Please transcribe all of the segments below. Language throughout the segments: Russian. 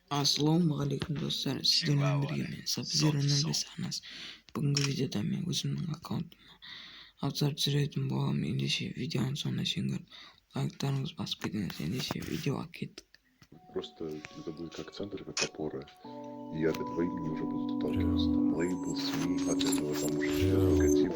Assalomualaikum do'stlar, sizlarмен birga men Sub-Zero'ning Besanas. Bugungi videoda men o'zimning akkauntimni obzor tushirayotgan bo'laman. Endi shu videoni sonlashiga лайктарыңыз басып кетіңіз. Енді ше видеоға кеттік. Просто это будет как центр, как опора. И от этого имени уже будут отталкиваться. Там лейбл, СМИ, от этого там уже логотип,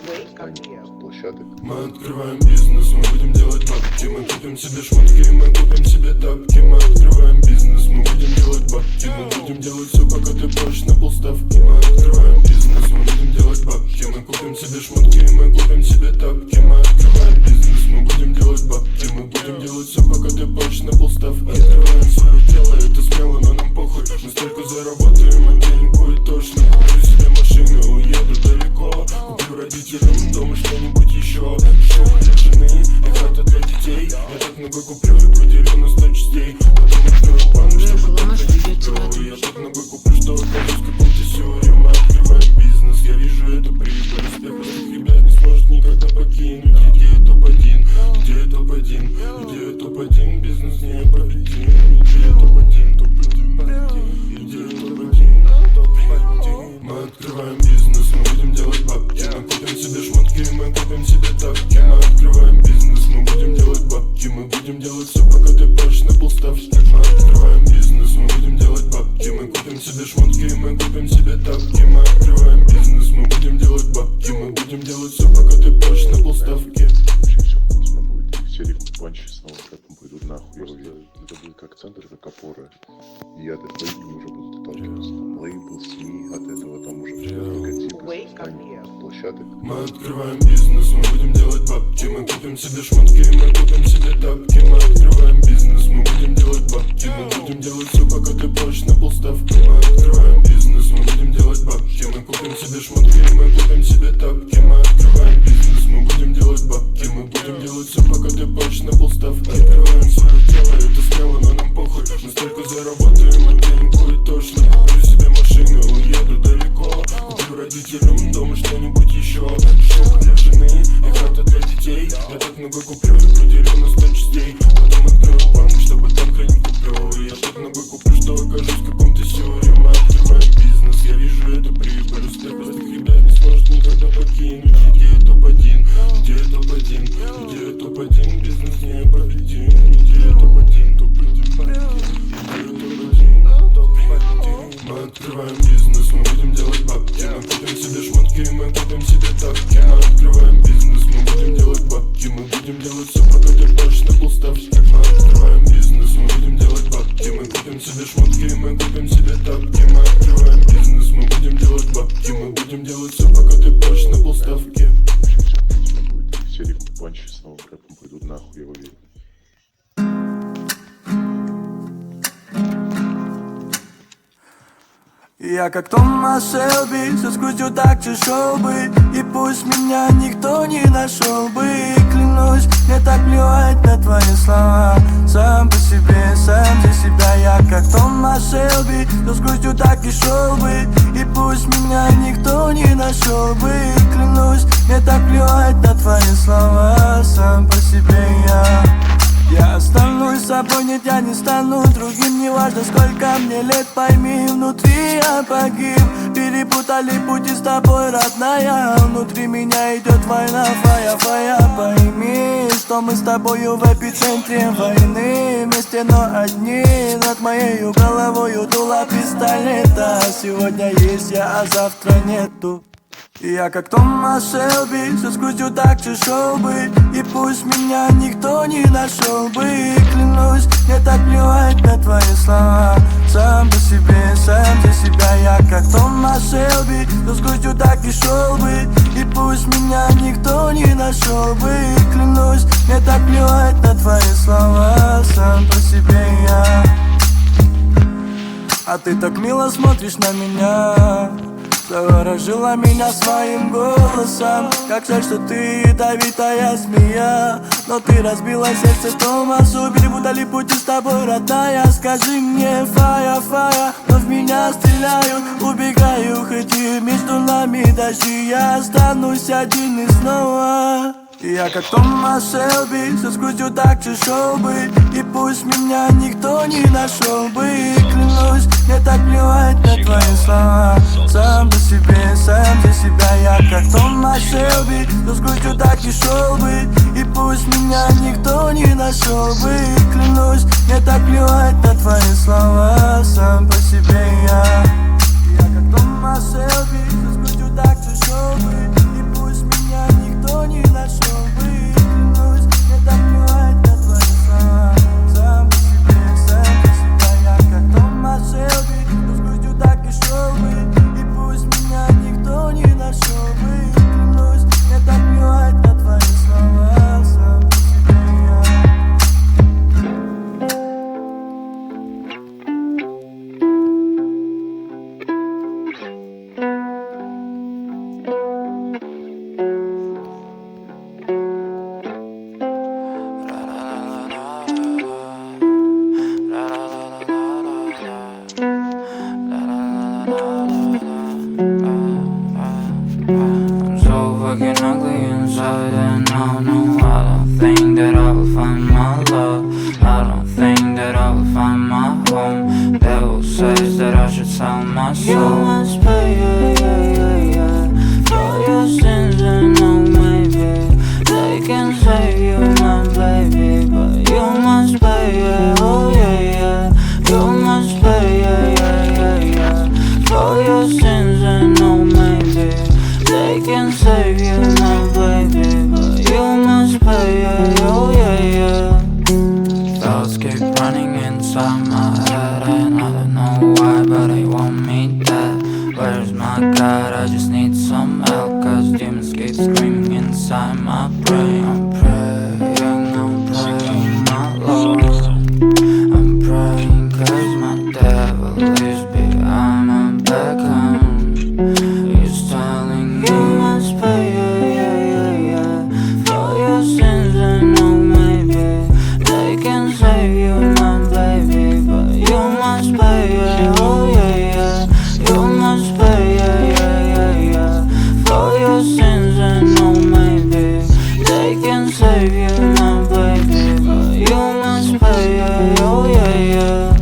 площадок. Мы открываем бизнес, мы будем делать бабки. Мы купим себе шмотки, мы купим себе тапки. Мы открываем бизнес, мы будем делать бабки. Мы будем делать все, пока ты плачешь на полставки. Мы открываем бизнес, мы будем делать бабки. Мы купим себе шмотки, мы купим себе тапки. Мы открываем бизнес, мы будем делать бабки. Мы будем делать все, пока ты плачешь на полставки. Открываем свое дело, это смело, но нам похуй. Мы столько заработаем, а денег будет точно. Куплю себе машину, уеду далеко. Куплю родителям дома что-нибудь еще. Шоу для жены и хата для детей. Я так много куплю и поделю на 100 частей. Потом открою банк, чтобы там хранить кровь. Я так много куплю, что окажусь в каком-то сюре. Мы открываем бизнес, я вижу эту прибыль. Успех этих ребят не сможет никогда покинуть. Идея топ-1, идея топ-1, идея топ-1. Бизнес непобедим. Идея топ-1, топ-1, идея топ-1, топ-1. Мы открываем бизнес, мы будем делать бабки. Мы купим себе шмотки, мы купим себе тапки. Мы открываем бизнес, мы будем делать бабки. Мы будем делать все, пока ты плачешь на полставки. Мы открываем бизнес, мы будем делать бабки. Мы купим себе шмотки, мы купим себе тапки. Мы открываем бизнес, мы будем делать бабки. Мы будем делать все, пока ты плачешь на полставки. Все классно будет. И все рифмы банчи снова рэпом пойдут нахуй. Просто это будет как центр, как опора. И от этого имени уже будут отталкиваться. Там лейбл, СМИ, от этого там уже логотип, площадок. Мы открываем бизнес, мы будем делать бабки. Мы купим себе шмотки, мы купим себе тапки. Мы открываем бизнес, мы будем делать бабки. Мы будем делать все, пока ты плачешь на полставки. Мы открываем бизнес, мы будем делать бабки. Мы купим себе шмотки, мы купим себе тапки. Мы открываем бизнес, мы будем делать бабки. Мы будем делать все, пока ты плачешь на полставки. Открываем свое дело, это смело, но нам похуй. Мы столько заработаем, а денег будет точно. Куплю себе машину, уеду далеко. Куплю родителям дома что-нибудь еще. Шоу для жены и хата для детей. Я так много куплю и поделю на 100 частей. Потом открою банк, чтобы там хранить куплю. Я так много куплю, что окажусь в каком-то сюре. Мы открываем бизнес, я вижу эту прибыль. Успех простых ребят не сможет никогда покинуть. Идея топ-1, идея топ-1, идея топ-1. Бизнес непобедим. Идея топ-1, топ-1, идея топ-1, топ-1. Мы открываем бизнес, мы будем делать бабки. Мы купим себе шмотки, мы купим себе тапки. Мы открываем бизнес, мы будем делать бабки. Мы будем делать все, пока ты плачешь на полставки. Мы открываем бизнес, мы будем делать бабки. Мы купим себе шмотки, мы купим себе тапки. Мы открываем бизнес, мы будем делать бабки. Мы будем делать все, пока ты плачешь на полставки. Все классно будет. И все рифмы банчи снова рэпом пойдут нахуй, я уверен. Я как Томас Шелби, со скрутью так чешел бы. И пусть меня никто не нашел бы. Клянусь, мне так плевать на твои слова. Сам по себе, сам за себя. Я как Томас Шелби, со скрутью так и шел бы. И пусть меня никто не нашел бы. Клянусь, мне так плевать на твои слова. Сам по себе я останусь собой, нет, я не стану другим. Неважно, сколько мне лет, пойми, внутри я погиб. Перепутали пути с тобой, родная. Внутри меня идет война, фая. Пойми, что мы с тобою в эпицентре войны. Вместе, но одни. Над моей головой дуло пистолета. Сегодня есть я, а завтра нету. Я как Томас Шелби, со скрутью так чешел бы. И пусть меня никто не нашел бы. Клянусь, мне так плевать на твои слова. Сам по себе, сам за себя. Я как Томас Шелби, со скрутью так и шел бы. И пусть меня никто не нашел бы. Клянусь, мне так плевать на твои слова. Сам по себе я. А ты так мило смотришь на меня. Заворожила меня своим голосом. Как жаль, что ты ядовитая змея. Но ты разбила сердце Томасу. Перепутали пути с тобой, родная. Скажи мне, фая, но в меня стреляют. Убегаю, хоть и между нами дожди. Я останусь один и снова. И я как Томас Шелби, со скрутью так тяжел бы. И пусть меня никто не нашел бы. Клянусь, мне так плевать на твои слова. Сам по себе, сам за себя. Я как Томас Шелби, со скрутью так и шел бы. И пусть меня никто не нашел бы. Клянусь, мне так плевать на твои слова. Сам по себе я. Я как Томас Шелби, со скрутью так тяжел бы. И пусть меня никто не нашел бы. Клянусь, мне так плевать на твои слова. Сам по себе, сам по себя. Я как Томас Шелби, со скрутью так и шел бы. И пусть меня никто не нашел бы. Клянусь, мне так плевать на твои слова. Сам по себе я. I'm so fucking ugly inside and I don't think that I will find my love. I don't think that I will find my home. Devil says that I should sell my soul. You must pay, yeah, for your sins and no maybe they can save you, my baby, but you must pay, yeah, oh yeah. You must pay, yeah, for your sins and no maybe they can save you, my baby, but you must pay, oh yeah. Thoughts keep running inside my head and I don't know why, but they want me dead. Where's my God? I just need some help, cause demons keep screaming inside my brain. I'm praying, my Lord. I'm praying cause my devil is behind my back home. He's telling me you must pay, yeah, for your sins and no maybe they can save you, my baby, but you must pay, oh yeah. You must pay, yeah, for your sins and no maybe they can save you, my baby, but you must pay, oh yeah.